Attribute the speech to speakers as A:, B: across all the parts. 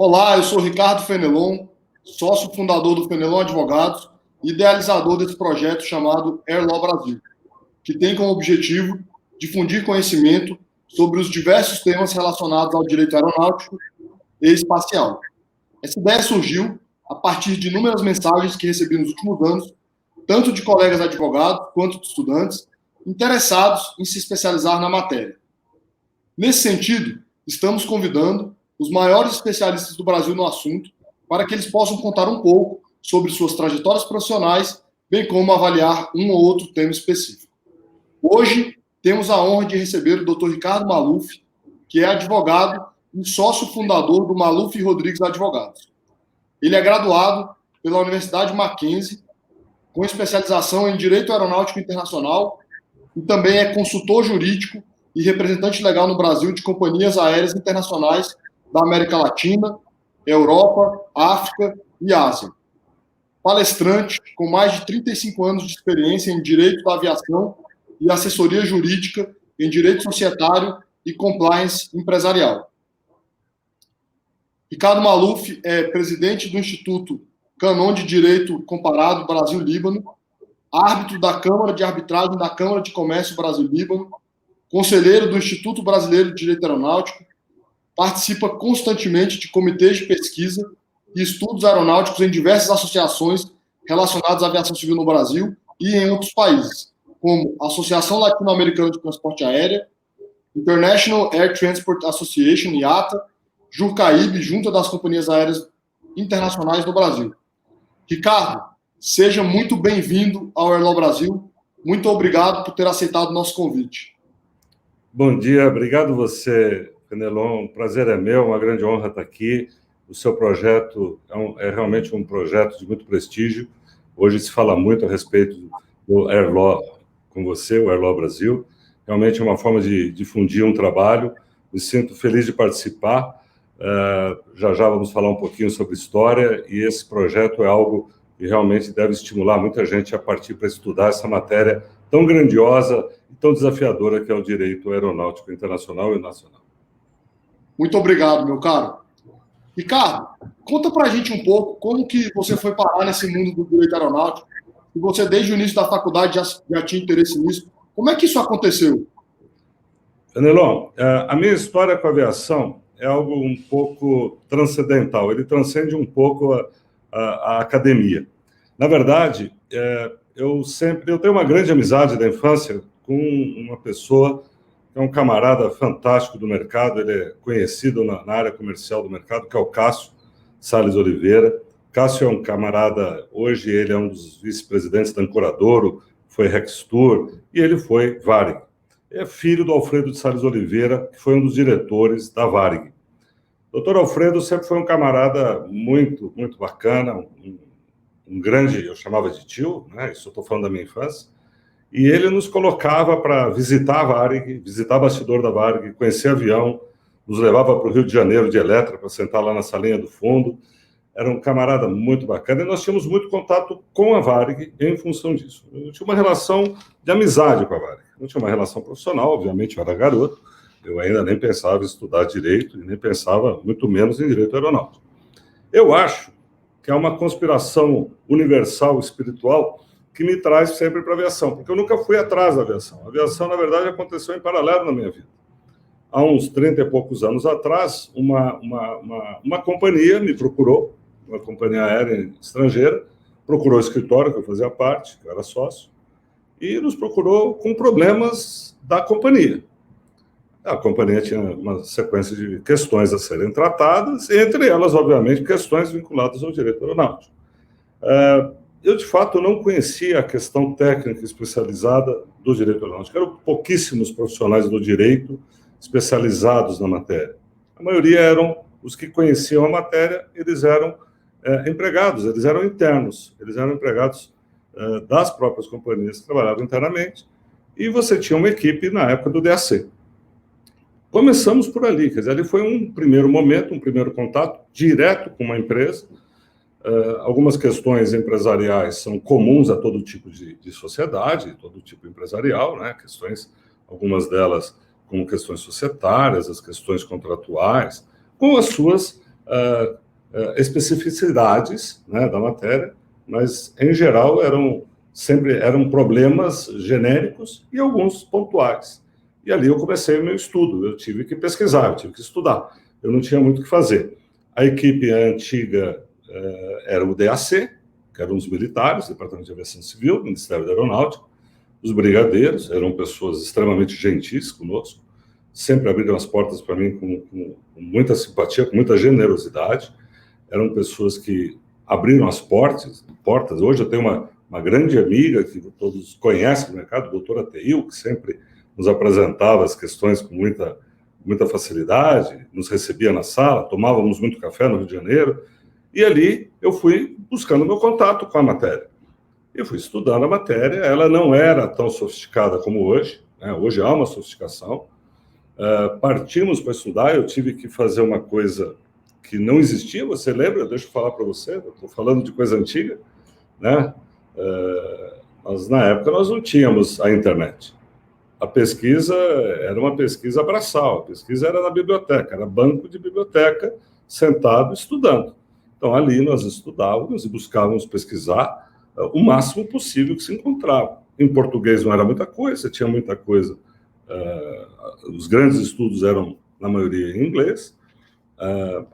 A: Olá, eu sou Ricardo Fenelon, sócio fundador do Fenelon Advogados e idealizador desse projeto chamado Airlaw Brasil, que tem como objetivo difundir conhecimento sobre os diversos temas relacionados ao direito aeronáutico e espacial. Essa ideia surgiu a partir de inúmeras mensagens que recebi nos últimos anos, tanto de colegas advogados quanto de estudantes interessados em se especializar na matéria. Nesse sentido, estamos convidando os maiores especialistas do Brasil no assunto para que eles possam contar um pouco sobre suas trajetórias profissionais, bem como avaliar um ou outro tema específico. Hoje, temos a honra de receber o Dr. Ricardo Maluf, que é advogado e sócio fundador do Maluf e Rodrigues Advogados. Ele é graduado pela Universidade Mackenzie, com especialização em Direito Aeronáutico Internacional, e também é consultor jurídico e representante legal no Brasil de companhias aéreas internacionais da América Latina, Europa, África e Ásia. Palestrante com mais de 35 anos de experiência em Direito da Aviação e assessoria jurídica em Direito Societário e Compliance Empresarial. Ricardo Maluf é presidente do Instituto Canon de Direito Comparado Brasil-Líbano, árbitro da Câmara de Arbitragem da Câmara de Comércio Brasil-Líbano, conselheiro do Instituto Brasileiro de Direito Aeronáutico, participa constantemente de comitês de pesquisa e estudos aeronáuticos em diversas associações relacionadas à aviação civil no Brasil e em outros países, como a Associação Latino-Americana de Transporte Aéreo, International Air Transport Association, IATA, Jurcaíbe, Junta das Companhias Aéreas Internacionais do Brasil. Ricardo, seja muito bem-vindo ao Airlaw Brasil. Muito obrigado por ter aceitado o nosso convite.
B: Bom dia, obrigado você, Fenelon. O prazer é meu, uma grande honra estar aqui. O seu projeto é realmente um projeto de muito prestígio. Hoje se fala muito a respeito do Airlaw com você, o Airlaw Brasil. Realmente é uma forma de difundir um trabalho. Me sinto feliz de participar. Já vamos falar um pouquinho sobre história, e esse projeto é algo que realmente deve estimular muita gente a partir para estudar essa matéria tão grandiosa e tão desafiadora que é o direito aeronáutico internacional e nacional.
A: Muito obrigado, meu caro. Ricardo, conta pra gente um pouco como que você foi parar nesse mundo do direito aeronáutico, e você desde o início da faculdade já tinha interesse nisso. Como é que isso aconteceu?
B: Fenelon, a minha história com a aviação é algo um pouco transcendental, ele transcende um pouco a academia. Na verdade, eu tenho uma grande amizade da infância com uma pessoa que é um camarada fantástico do mercado, ele é conhecido na área comercial do mercado, que é o Cássio Salles Oliveira. Cássio é um camarada, hoje ele é um dos vice-presidentes da Ancoradouro, foi Rextur, e ele foi Varig. É filho do Alfredo de Salles Oliveira, que foi um dos diretores da Varig. O Dr. Alfredo sempre foi um camarada muito, muito bacana, um grande, eu chamava de tio, né? Isso eu estou falando da minha infância, e ele nos colocava para visitar a Varig, visitar bastidor da Varig, conhecer avião, nos levava para o Rio de Janeiro de Eletra para sentar lá na salinha do fundo. Era um camarada muito bacana, e nós tínhamos muito contato com a Varig em função disso. Eu tinha uma relação de amizade com a Varig, não tinha uma relação profissional, obviamente eu era garoto, eu ainda nem pensava em estudar direito, e nem pensava muito menos em direito aeronáutico. Eu acho que é uma conspiração universal, espiritual, que me traz sempre para a aviação, porque eu nunca fui atrás da aviação. A aviação, na verdade, aconteceu em paralelo na minha vida. Há uns 30 e poucos anos atrás, uma companhia me procurou, uma companhia aérea estrangeira, procurou o escritório que eu fazia parte, que eu era sócio, e nos procurou com problemas da companhia. A companhia tinha uma sequência de questões a serem tratadas, entre elas, obviamente, questões vinculadas ao direito aeronáutico. Eu, de fato, não conhecia a questão técnica especializada do direito aeronáutico. Eram pouquíssimos profissionais do direito especializados na matéria. A maioria eram os que conheciam a matéria, eles eram empregados, eles eram internos, eles eram empregados das próprias companhias que trabalhavam internamente, e você tinha uma equipe na época do DAC. Começamos por ali, quer dizer, ali foi um primeiro momento, um primeiro contato direto com uma empresa. Algumas questões empresariais são comuns a todo tipo de sociedade, todo tipo empresarial, né? Questões, algumas delas como questões societárias, as questões contratuais, com as suas especificidades, né, da matéria, mas, em geral, sempre eram problemas genéricos e alguns pontuais. E ali eu comecei o meu estudo, eu tive que pesquisar, eu tive que estudar, eu não tinha muito o que fazer. A equipe antiga era o DAC, que eram os militares, Departamento de Aviação Civil, Ministério da Aeronáutica, os brigadeiros, eram pessoas extremamente gentis conosco, sempre abriram as portas para mim com muita simpatia, com muita generosidade, eram pessoas que abriram as portas. Hoje eu tenho uma grande amiga que todos conhecem no mercado, a doutora Teil, que sempre nos apresentava as questões com muita facilidade, nos recebia na sala, tomávamos muito café no Rio de Janeiro, e ali eu fui buscando meu contato com a matéria. Eu fui estudando a matéria, ela não era tão sofisticada como hoje, né? Hoje há uma sofisticação. Partimos para estudar, eu tive que fazer uma coisa que não existia, você lembra? Deixa eu falar para você, eu estou falando de coisa antiga, né? Mas na época nós não tínhamos a internet. A pesquisa era uma pesquisa braçal, a pesquisa era na biblioteca, era banco de biblioteca, sentado estudando. Então ali nós estudávamos e buscávamos pesquisar o máximo possível que se encontrava. Em português não era muita coisa, tinha muita coisa. Os grandes estudos eram, na maioria, em inglês.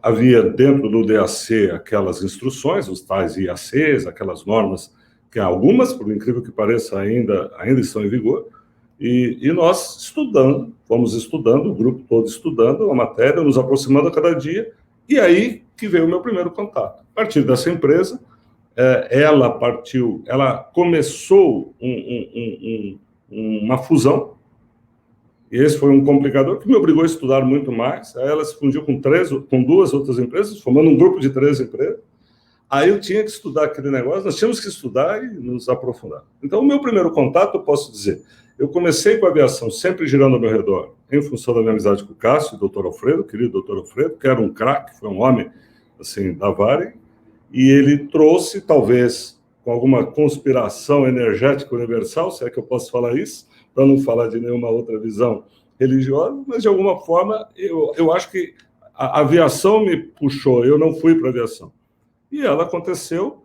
B: Havia dentro do DAC aquelas instruções, os tais IACs, aquelas normas, que algumas, por incrível que pareça, ainda estão em vigor, e nós fomos estudando, o grupo todo estudando a matéria, nos aproximando a cada dia, e aí que veio o meu primeiro contato. A partir dessa empresa, ela começou uma fusão, e esse foi um complicador que me obrigou a estudar muito mais. Aí ela se fundiu com duas outras empresas, formando um grupo de 3 empresas. Aí eu tinha que estudar aquele negócio, nós tínhamos que estudar e nos aprofundar. Então, o meu primeiro contato, eu posso dizer, eu comecei com a aviação sempre girando ao meu redor, em função da minha amizade com o Cássio, o doutor Alfredo, querido doutor Alfredo, que era um craque, foi um homem, assim, da Varig, e ele trouxe, talvez, com alguma conspiração energética universal, se é que eu posso falar isso, para não falar de nenhuma outra visão religiosa, mas, de alguma forma, eu acho que a aviação me puxou, eu não fui para a aviação. E ela aconteceu.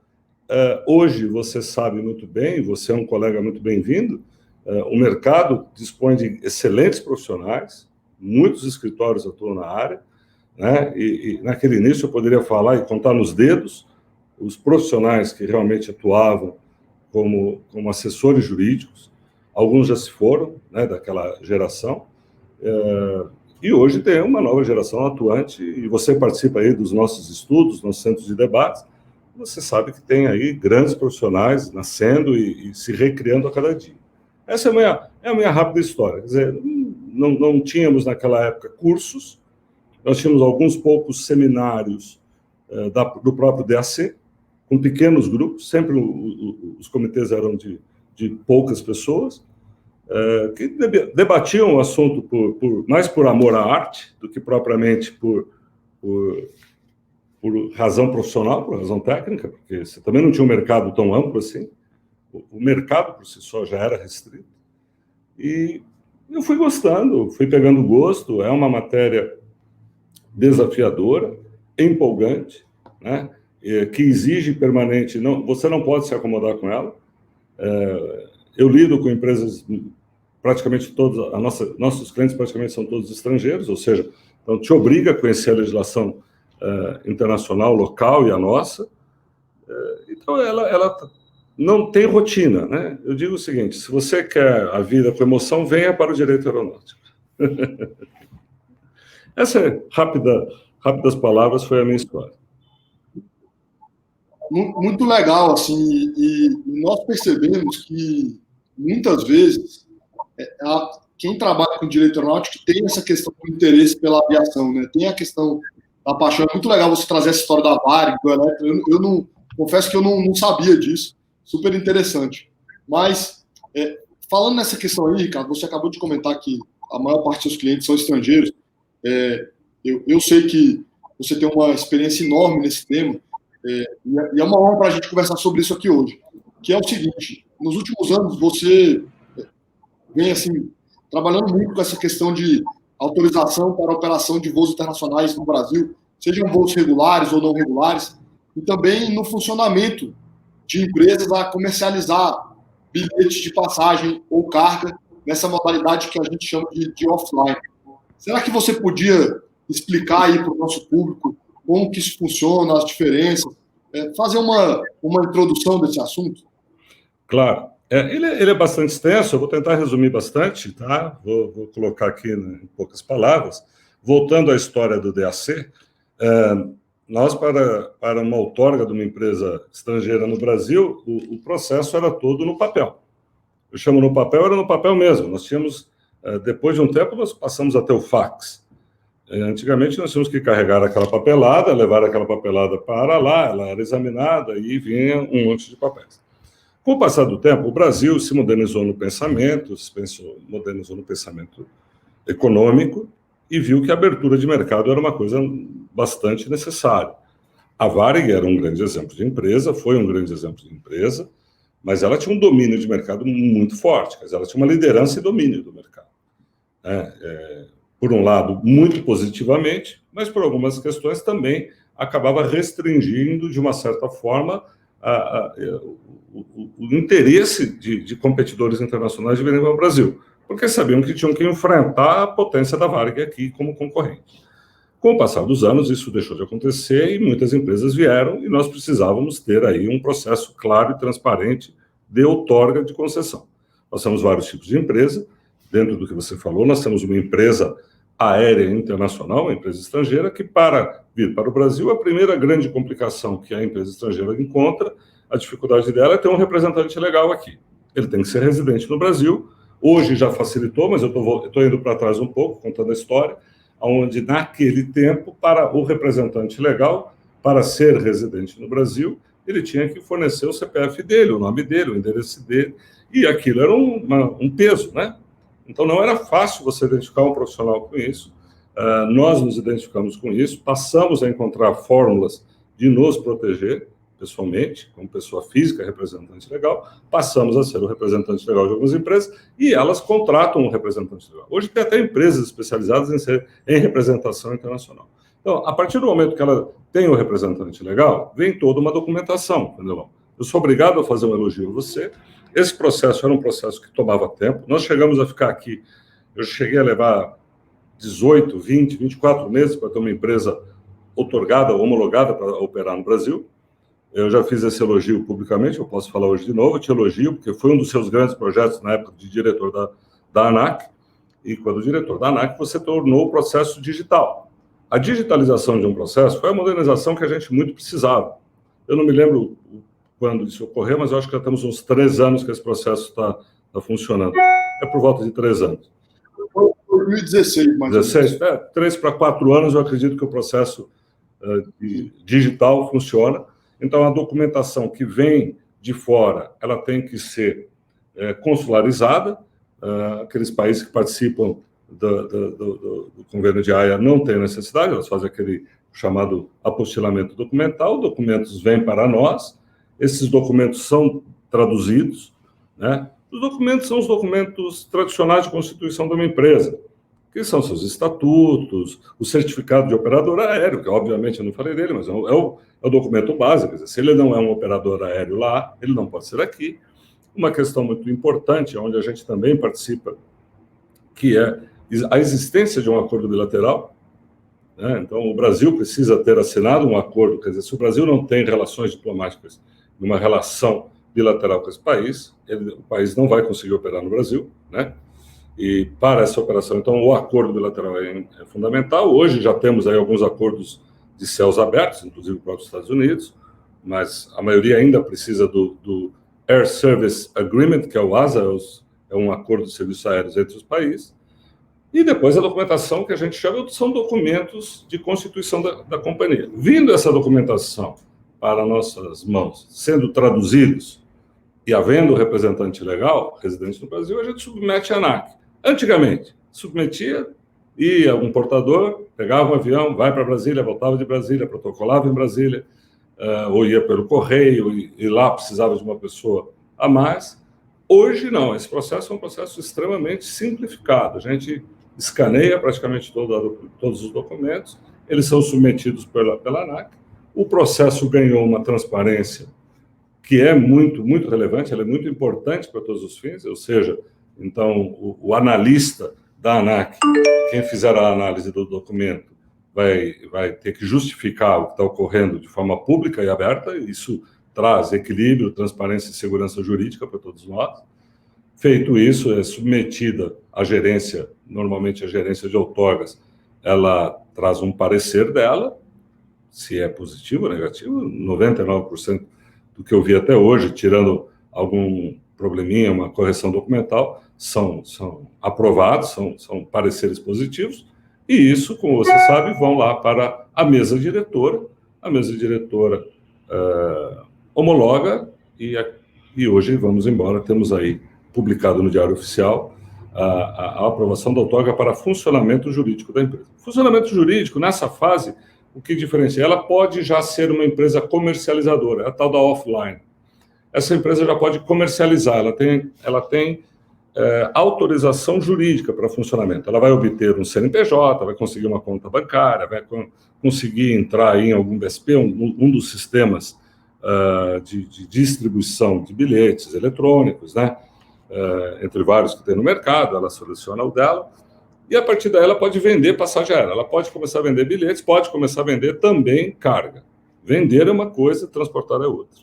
B: Hoje, você sabe muito bem, você é um colega muito bem-vindo, o mercado dispõe de excelentes profissionais, muitos escritórios atuam na área, né? E naquele início eu poderia falar e contar nos dedos os profissionais que realmente atuavam como assessores jurídicos. Alguns já se foram, né, daquela geração, e hoje tem uma nova geração atuante, e você participa aí dos nossos estudos, nos centros de debates, você sabe que tem aí grandes profissionais nascendo e se recriando a cada dia. Essa é a minha rápida história. Quer dizer, não tínhamos naquela época cursos, nós tínhamos alguns poucos seminários do próprio DAC, com pequenos grupos, sempre os comitês eram de poucas pessoas, que debatiam o assunto mais por amor à arte do que propriamente por razão profissional, por razão técnica, porque você também não tinha um mercado tão amplo assim. O mercado por si só já era restrito. E eu fui gostando, fui pegando gosto. É uma matéria desafiadora, empolgante, né? Que exige permanente. Você não pode se acomodar com ela. Eu lido com empresas, praticamente todos, nossos clientes praticamente são todos estrangeiros, ou seja, então te obriga a conhecer a legislação internacional, local e a nossa. Então, ela não tem rotina, né? Eu digo o seguinte: se você quer a vida com emoção, venha para o direito aeronáutico. Essa rápidas palavras foi a minha história.
A: Muito legal, assim, e nós percebemos que, muitas vezes, quem trabalha com direito aeronáutico tem essa questão do interesse pela aviação, né? Tem a questão da paixão. É muito legal você trazer essa história da Varig, do Eletro. Eu não, confesso que eu não sabia disso. Super interessante. Mas, falando nessa questão aí, Ricardo, você acabou de comentar que a maior parte dos seus clientes são estrangeiros. Eu sei que você tem uma experiência enorme nesse tema, e é uma honra para a gente conversar sobre isso aqui hoje, que é o seguinte: nos últimos anos você vem assim, trabalhando muito com essa questão de autorização para operação de voos internacionais no Brasil, sejam voos regulares ou não regulares, e também no funcionamento de empresas a comercializar bilhetes de passagem ou carga nessa modalidade que a gente chama de offline. Será que você podia explicar aí para o nosso público como que isso funciona, as diferenças, fazer uma introdução desse assunto?
B: Claro. Ele é bastante extenso, eu vou tentar resumir bastante, tá? Vou colocar aqui em poucas palavras. Voltando à história do DAC, nós, para uma outorga de uma empresa estrangeira no Brasil, o processo era todo no papel. Eu chamo no papel, era no papel mesmo. Nós tínhamos, depois de um tempo, nós passamos a ter o fax. Antigamente, nós tínhamos que carregar aquela papelada, levar aquela papelada para lá, ela era examinada e vinha um monte de papéis. Com o passar do tempo, o Brasil se modernizou no pensamento, modernizou no pensamento econômico e viu que a abertura de mercado era uma coisa bastante necessária. A Varig era um grande exemplo de empresa, foi um grande exemplo de empresa, mas ela tinha um domínio de mercado muito forte, quer dizer, ela tinha uma liderança e domínio do mercado. Por um lado, muito positivamente, mas por algumas questões também acabava restringindo, de uma certa forma, o interesse de competidores internacionais de virem para o Brasil, porque sabiam que tinham que enfrentar a potência da Varig aqui como concorrente. Com o passar dos anos, isso deixou de acontecer e muitas empresas vieram e nós precisávamos ter aí um processo claro e transparente de outorga de concessão. Nós temos vários tipos de empresa. Dentro do que você falou, nós temos uma empresa aérea internacional, uma empresa estrangeira, que para vir para o Brasil, a primeira grande complicação que a empresa estrangeira encontra, a dificuldade dela é ter um representante legal aqui. Ele tem que ser residente no Brasil. Hoje já facilitou, mas eu estou indo para trás um pouco, contando a história, onde naquele tempo, para o representante legal, para ser residente no Brasil, ele tinha que fornecer o CPF dele, o nome dele, o endereço dele, e aquilo era um peso, né? Então, não era fácil você identificar um profissional com isso. Nós nos identificamos com isso, passamos a encontrar fórmulas de nos proteger pessoalmente, como pessoa física, representante legal, passamos a ser o representante legal de algumas empresas e elas contratam um representante legal. Hoje tem até empresas especializadas em representação internacional. Então, a partir do momento que ela tem o representante legal, vem toda uma documentação, entendeu? Eu sou obrigado a fazer um elogio a você. Esse processo era um processo que tomava tempo. Nós chegamos a ficar aqui, eu cheguei a levar 18, 20, 24 meses para ter uma empresa outorgada, homologada para operar no Brasil. Eu já fiz esse elogio publicamente, eu posso falar hoje de novo, eu te elogio, porque foi um dos seus grandes projetos na época de diretor da ANAC, e quando diretor da ANAC, você tornou o processo digital. A digitalização de um processo foi a modernização que a gente muito precisava. Eu não me lembro quando isso ocorreu, mas eu acho que já temos uns 3 anos que esse processo está funcionando. É por volta de 3 anos.
A: 2016, mais
B: 16, 3 para 4 anos, eu acredito que o processo digital funciona. Então, a documentação que vem de fora, ela tem que ser consularizada. Aqueles países que participam do convênio de Haia não têm necessidade, elas fazem aquele chamado apostilamento documental, documentos vêm para nós, esses documentos são traduzidos, né? Os documentos são os documentos tradicionais de constituição de uma empresa, que são seus estatutos, o certificado de operador aéreo, que obviamente eu não falei dele, mas é o documento básico. Quer dizer, se ele não é um operador aéreo lá, ele não pode ser aqui. Uma questão muito importante, onde a gente também participa, que é a existência de um acordo bilateral, né? Então, o Brasil precisa ter assinado um acordo, quer dizer, se o Brasil não tem relações diplomáticas, uma relação bilateral com esse país, o país não vai conseguir operar no Brasil, né? E para essa operação, então, o acordo bilateral é fundamental. Hoje já temos aí alguns acordos de céus abertos, inclusive para os Estados Unidos, mas a maioria ainda precisa do Air Service Agreement, que é o ASA, é um acordo de serviços aéreos entre os países. E depois a documentação que a gente chama são documentos de constituição da companhia. Vindo essa documentação para nossas mãos, sendo traduzidos e havendo representante legal, residente no Brasil, a gente submete a ANAC. Antigamente, submetia, ia um portador, pegava um avião, vai para Brasília, voltava de Brasília, protocolava em Brasília, ou ia pelo correio, e lá precisava de uma pessoa a mais. Hoje, não. Esse processo é um processo extremamente simplificado. A gente escaneia praticamente todos os documentos, eles são submetidos pela ANAC. O processo ganhou uma transparência que é muito, muito relevante, ela é muito importante para todos os fins, ou seja, então, o analista da ANAC, quem fizer a análise do documento, vai ter que justificar o que está ocorrendo de forma pública e aberta, isso traz equilíbrio, transparência e segurança jurídica para todos nós. Feito isso, é submetida à gerência, normalmente a gerência de outorgas, ela traz um parecer dela, se é positivo ou negativo, 99% do que eu vi até hoje, tirando algum probleminha, uma correção documental, são aprovados, são pareceres positivos, e isso, como você sabe, vão lá para a mesa diretora homologa, e hoje vamos embora, temos aí publicado no Diário Oficial a aprovação da outorga para funcionamento jurídico da empresa. Funcionamento jurídico, nessa fase, o que diferencia? Ela pode já ser uma empresa comercializadora, a tal da offline. Essa empresa já pode comercializar, ela tem autorização jurídica para funcionamento. Ela vai obter um CNPJ, vai conseguir uma conta bancária, vai conseguir entrar em algum BSP, um dos sistemas de distribuição de bilhetes eletrônicos, né? Entre vários que tem no mercado, ela seleciona o dela, e a partir daí ela pode vender passagem aérea, ela pode começar a vender bilhetes, pode começar a vender também carga. Vender é uma coisa, transportar é outra.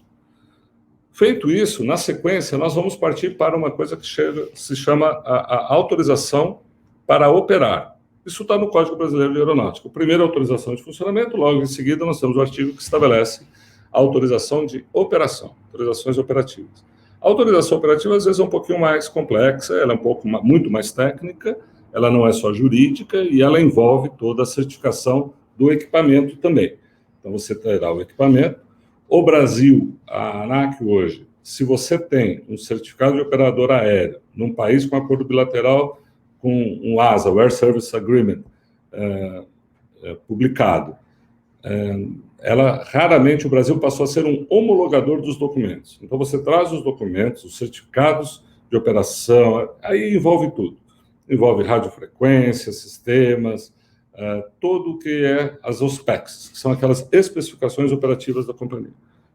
B: Feito isso, na sequência, nós vamos partir para uma coisa que se chama a autorização para operar. Isso está no Código Brasileiro de Aeronáutica. Primeiro, a autorização de funcionamento, logo em seguida nós temos o artigo que estabelece a autorização de operação, autorizações operativas. A autorização operativa, às vezes, é um pouquinho mais complexa, ela é muito mais técnica, ela não é só jurídica e ela envolve toda a certificação do equipamento também. Então, você terá o equipamento. O Brasil, a ANAC hoje, se você tem um certificado de operador aéreo num país com acordo bilateral com um ASA, o Air Service Agreement, publicado, raramente o Brasil passou a ser um homologador dos documentos. Então, você traz os documentos, os certificados de operação, aí envolve tudo. Envolve radiofrequência, sistemas, tudo o que é as OSPECs, que são aquelas especificações operativas da companhia.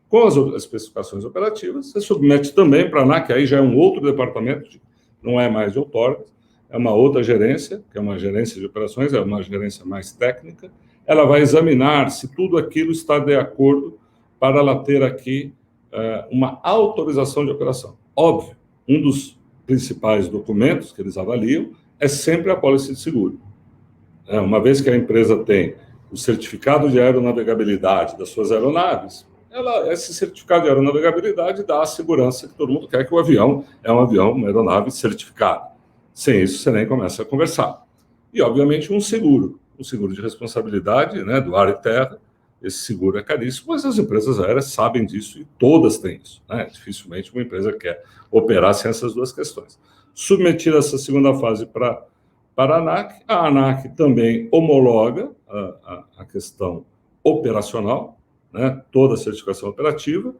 B: Com as especificações operativas, você submete também para a ANAC, aí já é um outro departamento, não é mais de outorgas, é uma outra gerência, que é uma gerência de operações, é uma gerência mais técnica. Ela vai examinar se tudo aquilo está de acordo para ela ter aqui uma autorização de operação. Óbvio, um dos principais documentos que eles avaliam é sempre a pólice de seguro. Uma vez que a empresa tem o certificado de aeronavegabilidade das suas aeronaves, esse certificado de aeronavegabilidade dá a segurança que todo mundo quer, que o avião é um avião, uma aeronave certificada. Sem isso, você nem começa a conversar. E, obviamente, um seguro de responsabilidade, né, do ar e terra. Esse seguro é caríssimo, mas as empresas aéreas sabem disso e todas têm isso, né? Dificilmente uma empresa quer operar sem essas duas questões. Submetida essa segunda fase para a ANAC também homologa a questão operacional, né? Toda a certificação operativa,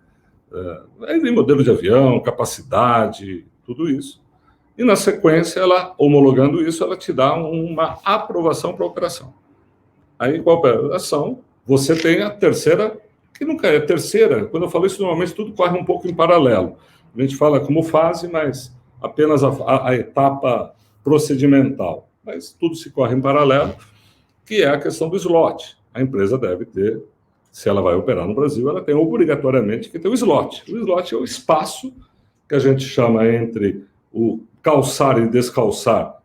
B: aí vem modelo de avião, capacidade, tudo isso. E, na sequência, ela, homologando isso, ela te dá uma aprovação para a operação. Aí, com a operação, você tem a terceira, que nunca é terceira. Quando eu falo isso, normalmente tudo corre um pouco em paralelo. A gente fala como fase, mas apenas a etapa procedimental. Mas tudo se corre em paralelo, que é a questão do slot. A empresa deve ter, se ela vai operar no Brasil, ela tem obrigatoriamente que ter o slot. O slot é o espaço que a gente chama entre o calçar e descalçar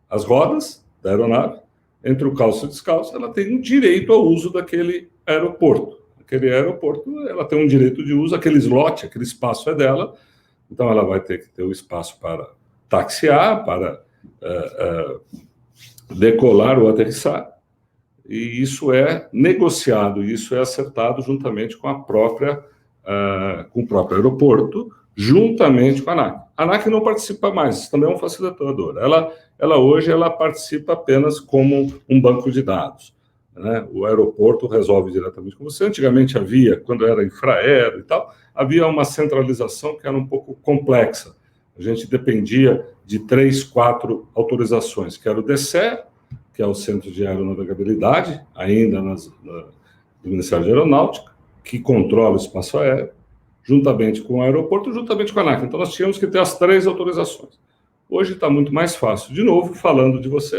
B: as rodas da aeronave. Entre o calço e o descalço, ela tem um direito ao uso daquele aeroporto. Aquele aeroporto, ela tem um direito de uso, aquele slot, aquele espaço é dela, então ela vai ter que ter o espaço para taxiar, para decolar ou aterrissar, e isso é negociado, isso é acertado juntamente com com o próprio aeroporto, juntamente com a ANAC. A ANAC não participa mais, também é um facilitador. Ela hoje participa apenas como um banco de dados, né? O aeroporto resolve diretamente com você. Antigamente havia, quando era infraero e tal, havia uma centralização que era um pouco complexa. A gente dependia de 3, 4 autorizações, que era o DCE, que é o Centro de Aeronavegabilidade, ainda do Ministério da Aeronáutica, que controla o espaço aéreo, juntamente com o aeroporto, juntamente com a ANAC. Então, nós tínhamos que ter as 3 autorizações. Hoje está muito mais fácil. De novo, falando de você,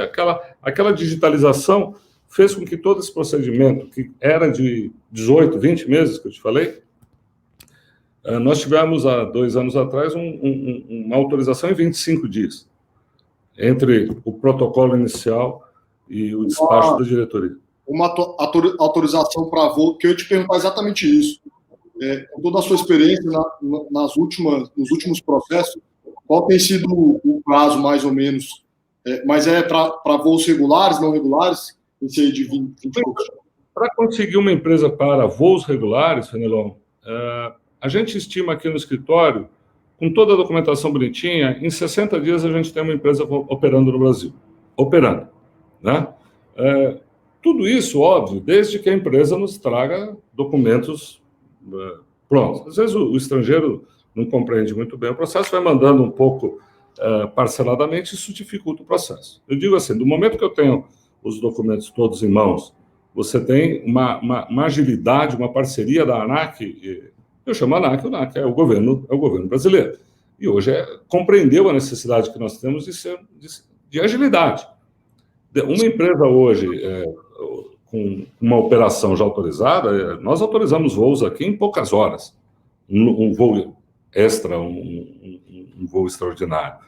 B: aquela digitalização fez com que todo esse procedimento, que era de 18, 20 meses, que eu te falei, nós tivemos, há 2 anos atrás, uma autorização em 25 dias, entre o protocolo inicial e o despacho da diretoria.
A: Uma autorização para voo, que eu ia te perguntar exatamente isso. Com toda a sua experiência nos últimos processos, qual tem sido o prazo, mais ou menos? Mas é para voos regulares, não regulares? Esse aí de 20 poucos.
B: Para conseguir uma empresa para voos regulares, Fenelon, a gente estima aqui no escritório, com toda a documentação bonitinha, em 60 dias a gente tem uma empresa operando no Brasil. Operando, né? Tudo isso, óbvio, desde que a empresa nos traga documentos prontos. Às vezes o estrangeiro não compreende muito bem o processo, vai mandando um pouco parceladamente, isso dificulta o processo. Eu digo assim, do momento que eu tenho os documentos todos em mãos, você tem uma agilidade, uma parceria da ANAC, eu chamo ANAC, o ANAC é o governo brasileiro. E hoje compreendeu a necessidade que nós temos de agilidade. Uma empresa hoje, com uma operação já autorizada, nós autorizamos voos aqui em poucas horas. Um voo extra, um voo extraordinário,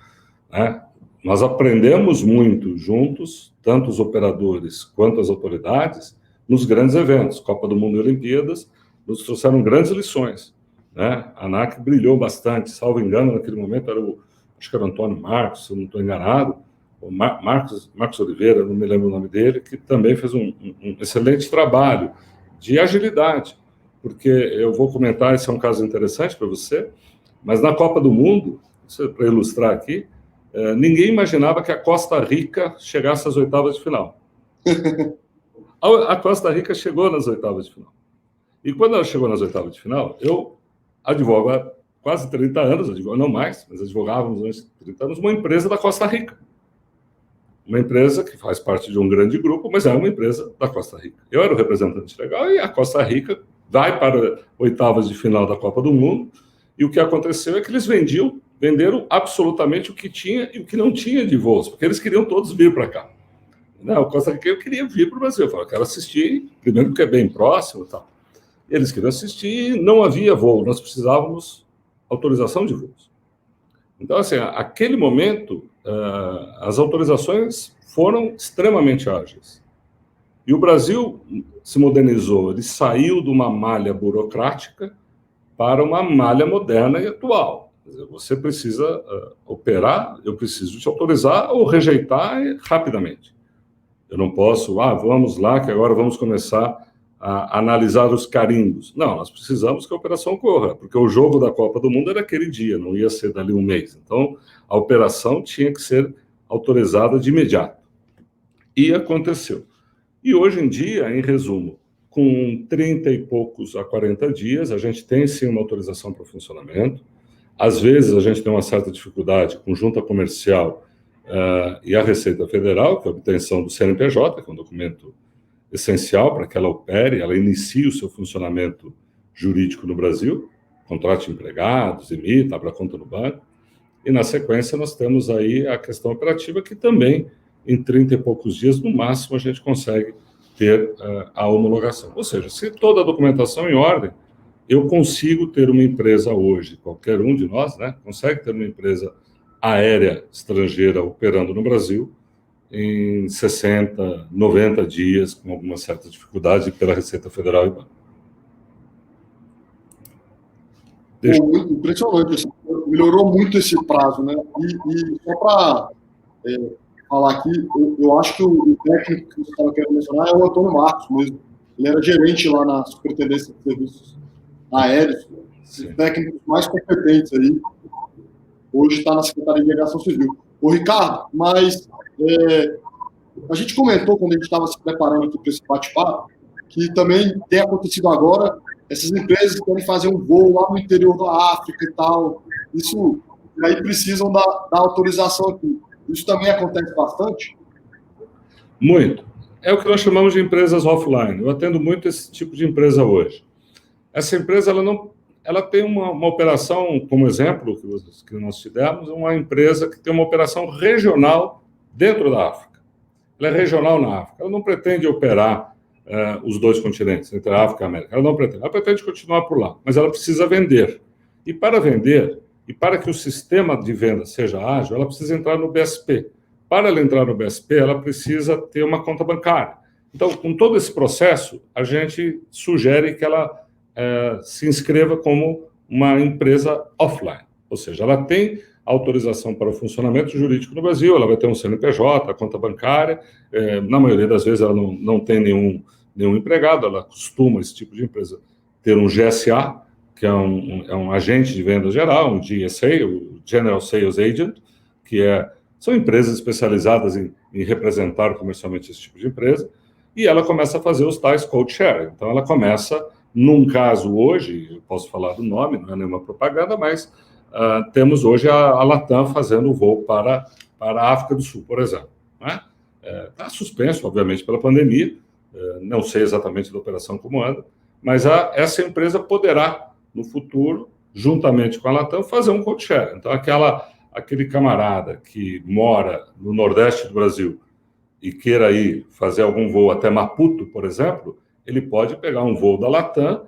B: né? Nós aprendemos muito juntos, tanto os operadores quanto as autoridades, nos grandes eventos. Copa do Mundo e Olimpíadas nos trouxeram grandes lições, né? A ANAC brilhou bastante, salvo engano, naquele momento acho que era o Antônio Marcos, se eu não estou enganado, o Marcos Oliveira, não me lembro o nome dele, que também fez um excelente trabalho de agilidade, porque eu vou comentar, esse é um caso interessante para você, mas na Copa do Mundo, para ilustrar aqui, ninguém imaginava que a Costa Rica chegasse às oitavas de final. A Costa Rica chegou nas oitavas de final. E quando ela chegou nas oitavas de final, eu advogo há quase 30 anos, não mais, mas advogávamos antes de 30 anos, uma empresa da Costa Rica. Uma empresa que faz parte de um grande grupo, mas é uma empresa da Costa Rica. Eu era o representante legal e a Costa Rica vai para oitavas de final da Copa do Mundo, e o que aconteceu é que eles venderam absolutamente o que tinha e o que não tinha de voos, porque eles queriam todos vir para cá. Não, o Costa Rica queria vir para o Brasil. Eu falei, eu quero assistir, primeiro porque é bem próximo e tal. Eles queriam assistir, não havia voo, nós precisávamos autorização de voos. Então, assim, aquele momento, as autorizações foram extremamente ágeis. E o Brasil se modernizou, ele saiu de uma malha burocrática para uma malha moderna e atual. Você precisa operar, eu preciso te autorizar ou rejeitar rapidamente. Eu não posso, vamos lá, que agora vamos começar a analisar os carimbos. Não, nós precisamos que a operação corra, porque o jogo da Copa do Mundo era aquele dia, não ia ser dali um mês. Então, a operação tinha que ser autorizada de imediato. E aconteceu. E hoje em dia, em resumo, com 30 e poucos a 40 dias, a gente tem sim uma autorização para o funcionamento. Às vezes, a gente tem uma certa dificuldade com junta comercial e a Receita Federal, que é a obtenção do CNPJ, que é um documento essencial para que ela opere, ela inicie o seu funcionamento jurídico no Brasil, contrate empregados, emita, abra conta no banco, e na sequência nós temos aí a questão operativa, que também, em 30 e poucos dias, no máximo, a gente consegue ter a homologação. Ou seja, se toda a documentação em ordem, eu consigo ter uma empresa hoje, qualquer um de nós, né, consegue ter uma empresa aérea estrangeira operando no Brasil, em 60, 90 dias, com alguma certa dificuldade, pela Receita Federal e Banco.
A: Impressionante, assim, melhorou muito esse prazo, né? E só para falar aqui, eu acho que o técnico que você estava querendo mencionar é o Antônio Marcos mesmo. Ele era gerente lá na Superintendência de Serviços Aéreos, técnicos mais competentes aí. Hoje está na Secretaria de Aviação Civil. Ô, Ricardo, mas a gente comentou, quando a gente estava se preparando aqui para esse bate-papo, que também tem acontecido agora essas empresas que querem fazer um voo lá no interior da África e tal. Isso, aí precisam da autorização aqui. Isso também acontece bastante?
B: Muito. É o que nós chamamos de empresas offline. Eu atendo muito esse tipo de empresa hoje. Essa empresa ela tem uma operação, como exemplo que nós tivemos, uma empresa que tem uma operação regional dentro da África. Ela é regional na África. Ela não pretende operar os dois continentes, entre a África e a América. Ela não pretende. Ela pretende continuar por lá, mas ela precisa vender. E para vender, e para que o sistema de venda seja ágil, ela precisa entrar no BSP. Para ela entrar no BSP, ela precisa ter uma conta bancária. Então, com todo esse processo, a gente sugere que ela se inscreva como uma empresa offline. Ou seja, ela tem autorização para o funcionamento jurídico no Brasil, ela vai ter um CNPJ, a conta bancária, na maioria das vezes ela não tem nenhum empregado, ela costuma, esse tipo de empresa, ter um GSA, que é um agente de venda geral, um GSA, o General Sales Agent, que são empresas especializadas em representar comercialmente esse tipo de empresa, e ela começa a fazer os tais code share. Então, ela começa, num caso hoje, eu posso falar do nome, não é nenhuma propaganda, mas temos hoje a Latam fazendo o voo para a África do Sul, por exemplo. Está suspenso, obviamente, pela pandemia, não sei exatamente da operação como anda, mas essa empresa poderá, no futuro, juntamente com a Latam, fazer um code share. Então, aquele camarada que mora no Nordeste do Brasil e queira ir fazer algum voo até Maputo, por exemplo, ele pode pegar um voo da Latam,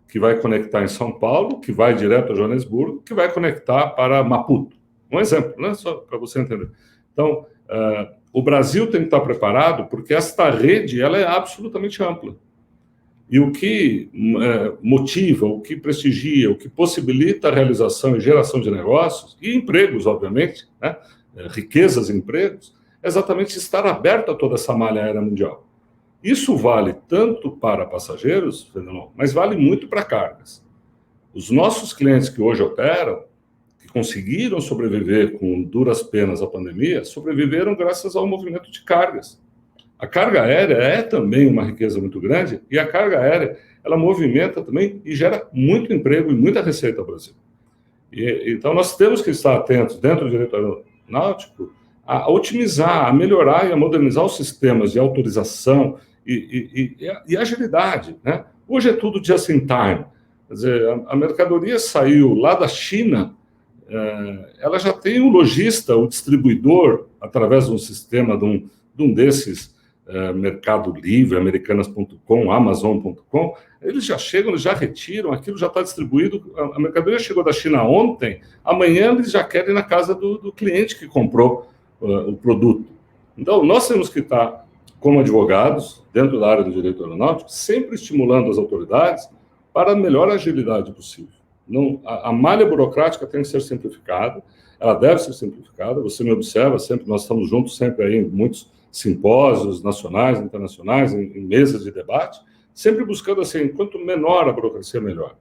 B: que vai conectar em São Paulo, que vai direto a Joanesburgo, que vai conectar para Maputo. Um exemplo, né? Só para você entender. Então, o Brasil tem que estar preparado, porque esta rede ela é absolutamente ampla. E o que motiva, o que prestigia, o que possibilita a realização e geração de negócios, e empregos, obviamente, né? Riquezas e empregos, é exatamente estar aberto a toda essa malha aérea mundial. Isso vale tanto para passageiros, Fernando, mas vale muito para cargas. Os nossos clientes que hoje operam, que conseguiram sobreviver com duras penas à pandemia, sobreviveram graças ao movimento de cargas. A carga aérea é também uma riqueza muito grande, e a carga aérea, ela movimenta também e gera muito emprego e muita receita ao Brasil. Então, nós temos que estar atentos, dentro do direito aeronáutico, a otimizar, a melhorar e a modernizar os sistemas de autorização e agilidade, né? Hoje é tudo just in time. Quer dizer, a mercadoria saiu lá da China, ela já tem um lojista, o distribuidor, através de um sistema de um desses, Mercado Livre, Americanas.com, Amazon.com, eles já chegam, eles já retiram, aquilo já está distribuído, a mercadoria chegou da China ontem, amanhã eles já querem ir na casa do cliente que comprou o produto. Então, nós temos que estar, como advogados, dentro da área do direito aeronáutico, sempre estimulando as autoridades para a melhor agilidade possível. A malha burocrática tem que ser simplificada, ela deve ser simplificada, você me observa sempre, nós estamos juntos sempre aí em muitos simpósios nacionais, internacionais, em mesas de debate, sempre buscando assim, quanto menor a burocracia, melhor.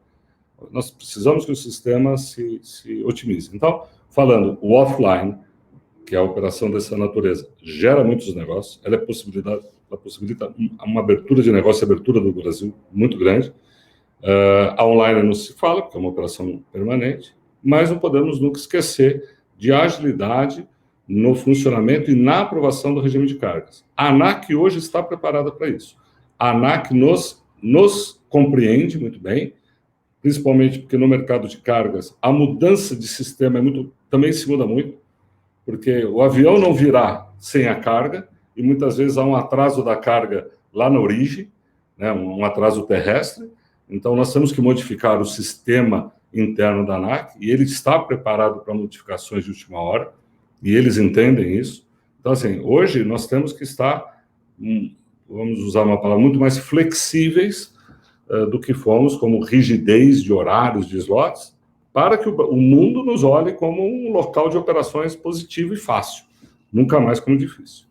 B: Nós precisamos que o sistema se otimize. Então, falando, o offline, que é a operação dessa natureza, gera muitos negócios, ela possibilita uma abertura de negócio, abertura do Brasil muito grande. A online não se fala, porque é uma operação permanente, mas não podemos nunca esquecer de agilidade no funcionamento e na aprovação do regime de cargas. A ANAC hoje está preparada para isso. A ANAC nos compreende muito bem, principalmente porque no mercado de cargas a mudança de sistema também se muda muito, porque o avião não virá sem a carga, e muitas vezes há um atraso da carga lá na origem, né, um atraso terrestre. Então, nós temos que modificar o sistema interno da ANAC, e ele está preparado para modificações de última hora, e eles entendem isso. Então, assim, hoje nós temos que estar, vamos usar uma palavra, muito mais flexíveis do que fomos, como rigidez de horários, de slots, para que o mundo nos olhe como um local de operações positivo e fácil, nunca mais como difícil.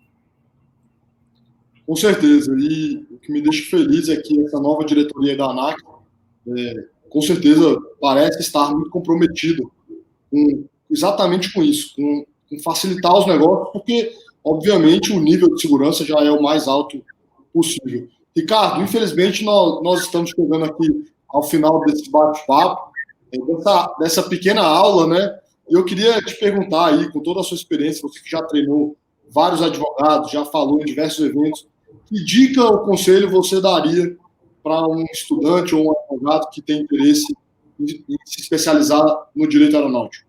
A: Com certeza, e o que me deixa feliz é que essa nova diretoria da ANAC, com certeza, parece estar muito comprometida exatamente com isso, com facilitar os negócios, porque, obviamente, o nível de segurança já é o mais alto possível. Ricardo, infelizmente, nós estamos chegando aqui ao final desse bate-papo, dessa pequena aula, né? E eu queria te perguntar aí, com toda a sua experiência, você que já treinou vários advogados, já falou em diversos eventos. Que dica ou conselho você daria para um estudante ou um advogado que tem interesse em se especializar no direito aeronáutico?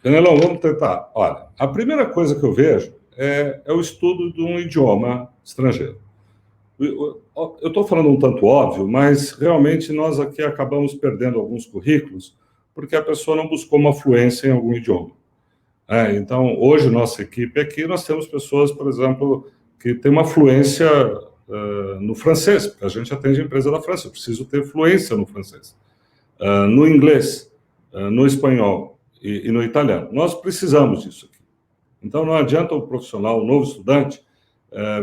B: Fenelon, vamos tentar. Olha, a primeira coisa que eu vejo é o estudo de um idioma estrangeiro. Eu estou falando um tanto óbvio, mas realmente nós aqui acabamos perdendo alguns currículos porque a pessoa não buscou uma fluência em algum idioma. Então, hoje, nossa equipe aqui, nós temos pessoas, por exemplo, que têm uma fluência no francês, porque a gente atende a empresa da França, eu preciso ter fluência no francês, no inglês, no espanhol e no italiano. Nós precisamos disso aqui. Então, não adianta o profissional, o novo estudante,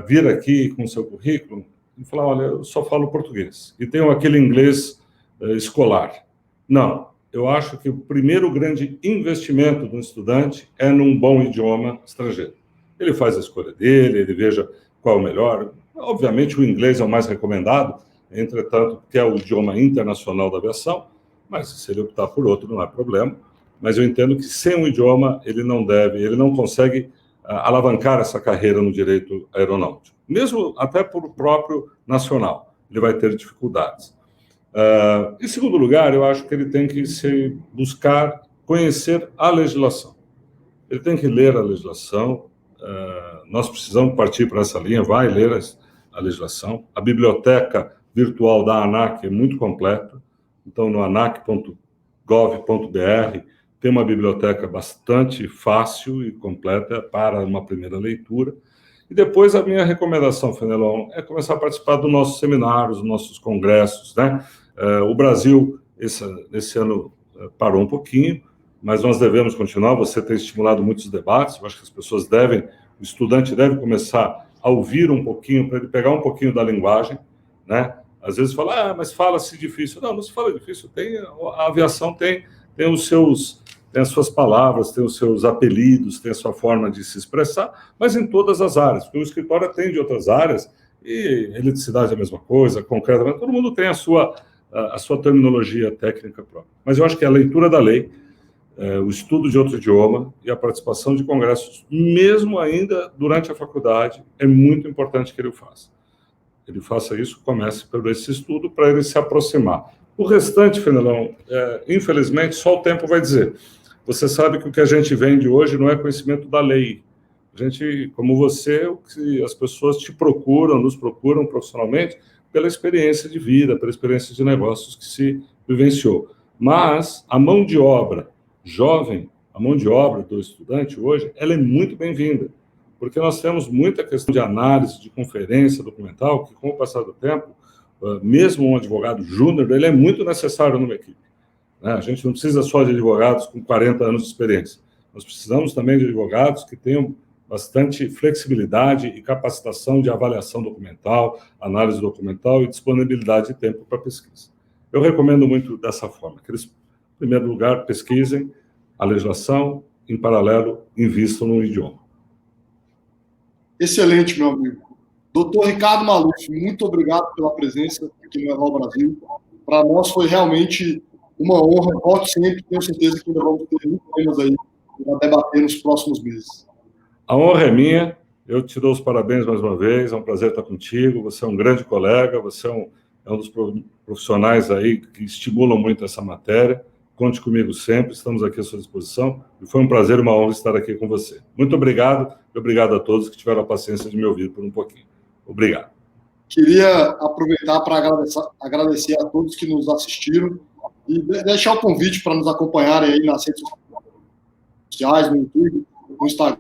B: vir aqui com seu currículo e falar, olha, eu só falo português e tenho aquele inglês escolar. Não, eu acho que o primeiro grande investimento do estudante é num bom idioma estrangeiro. Ele faz a escolha dele, ele veja qual é o melhor. Obviamente, o inglês é o mais recomendado, entretanto, que é o idioma internacional da aviação, mas se ele optar por outro, não é problema. Mas eu entendo que sem um idioma, ele não consegue alavancar essa carreira no direito aeronáutico. Mesmo até por próprio nacional, ele vai ter dificuldades. Em segundo lugar, eu acho que ele tem que buscar conhecer a legislação. Ele tem que ler a legislação. Nós precisamos partir para essa linha, vai ler a legislação. A biblioteca virtual da ANAC é muito completa. Então, no anac.gov.br, tem uma biblioteca bastante fácil e completa para uma primeira leitura. E depois a minha recomendação, Fenelon, é começar a participar dos nossos seminários, dos nossos congressos, né? O Brasil, esse ano, parou um pouquinho, mas nós devemos continuar. Você tem estimulado muitos debates, eu acho que as pessoas o estudante deve começar a ouvir um pouquinho, para ele pegar um pouquinho da linguagem, né? Às vezes fala, mas fala-se difícil. Não se fala difícil, a aviação tem as suas palavras, tem os seus apelidos, tem a sua forma de se expressar, mas em todas as áreas, porque o escritório atende outras áreas, e eletricidade é a mesma coisa, concreto, todo mundo tem a sua terminologia técnica própria. Mas eu acho que a leitura da lei, o estudo de outro idioma e a participação de congressos, mesmo ainda durante a faculdade, é muito importante que ele o faça. Ele faça isso, comece por esse estudo, para ele se aproximar. O restante, Fenelon, infelizmente, só o tempo vai dizer. Você sabe que o que a gente vende hoje não é conhecimento da lei. A gente, como você, as pessoas nos procuram profissionalmente pela experiência de vida, pela experiência de negócios que se vivenciou. Mas a mão de obra jovem, a mão de obra do estudante hoje, ela é muito bem-vinda, porque nós temos muita questão de análise, de conferência documental, que com o passar do tempo, mesmo um advogado júnior, ele é muito necessário numa equipe. A gente não precisa só de advogados com 40 anos de experiência. Nós precisamos também de advogados que tenham bastante flexibilidade e capacitação de avaliação documental, análise documental e disponibilidade de tempo para pesquisa. Eu recomendo muito dessa forma, que eles, em primeiro lugar, pesquisem a legislação, em paralelo, invistam no idioma.
A: Excelente, meu amigo. Doutor Ricardo Maluf, muito obrigado pela presença aqui no Aval Brasil. Para nós foi realmente uma honra. Volte sempre, tenho certeza que ainda vamos ter muitos temas aí para debater nos próximos meses.
B: A honra é minha, eu te dou os parabéns mais uma vez, é um prazer estar contigo, você é um grande colega, você é um dos profissionais aí que estimulam muito essa matéria. Conte comigo sempre, estamos aqui à sua disposição, e foi um prazer e uma honra estar aqui com você. Muito obrigado, e obrigado a todos que tiveram a paciência de me ouvir por um pouquinho. Obrigado.
A: Queria aproveitar para agradecer a todos que nos assistiram e deixar o convite para nos acompanharem aí nas redes sociais, no YouTube, no Instagram.